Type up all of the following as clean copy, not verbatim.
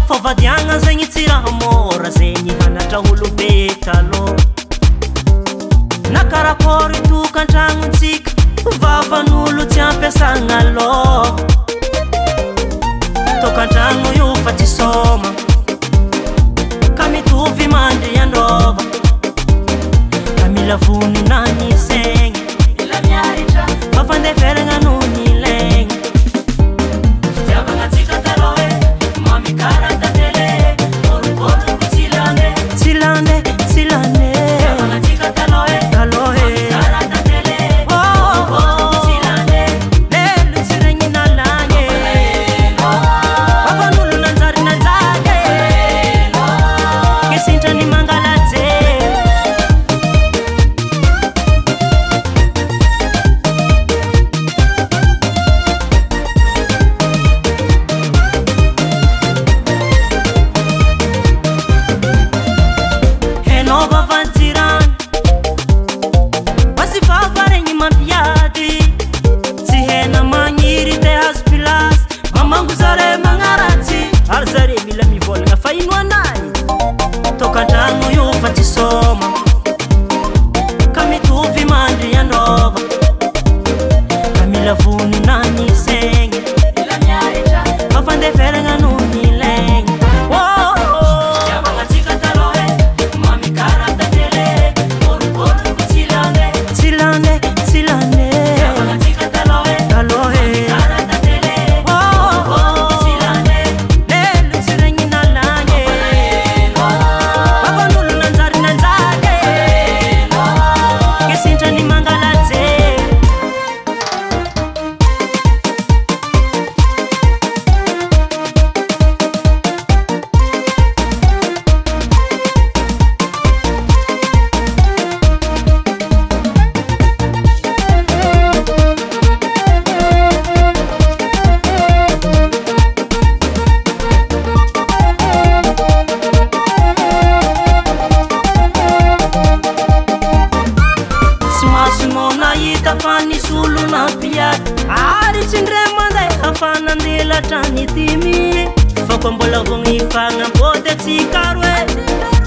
Favadiagna zegny tsy raha mora zegny hanatra olobe taloha. Na karakory tokantragnontsika vavan'olo tsy ampiasagna loha. Tokantragno io fa tsy soma ka mitovy mandry androva. Ka mila vonina ny saigny mila miaritra fa fandeferagna noho ny ilaigny. Fitiavagna tsika taloha mami karata tele ôlokôloko tsy lande tsy lande tsy lande. Fitiavagna tsika taloha taloha karata tele ôlokôloko tsy lande lelo tsy regny nalagny. Vavan'olo nanjary nanjake kesintrany mangalaje. Arzare mila mivolagna fa ino anay. Tokantragno io fa tsy soma ka mitovy mandry androva. Ka mila vonina ny saigny mila miaritra fa fandeferagna noho ny ilaigny. Fitiavagna tsika taloha mami karata tele ôlokôloko tsy lande tsy lande tsy lande. Fitiavagna tsika taloha taloha karata tele ôlokôloko tsy lande lelo tsy regny nalagny. Vavan'olo nanjary nanjake kesintrany mangalaje. Nahita fa nisy olo nampiady ary tsy ndray mandeha fa nandelatra ny dimy. Fa koa mbola vo mifagnambody atsika roe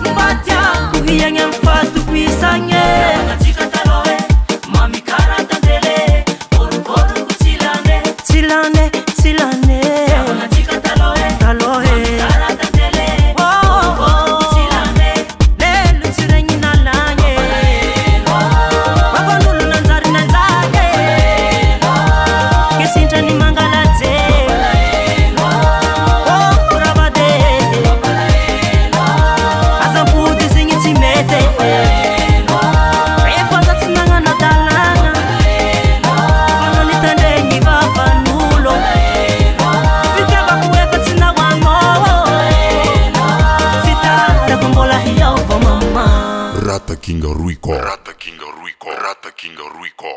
mba tiako hiagny amy fatoko isagny. Tsika taloha mami karata tele ôlokôloko tsy lande tsy lande tsy lande. Tsika taloha taloha karata tele ôlokôloko tsy lande lelo tsy regny nalagny. Vavan'olo nanjary nanjake kesintrany mangalaje. Ravade azam-pody zegny tsy mety efa za tsy nagnana dalagna fana nitandregny vavan'olo. Fitiavako efa tsy nahoanao tsy tarako mbola hiaova mama. Rata Kinga Ruiko, Rata Kinga Ruiko, Rata Kinga Ruiko.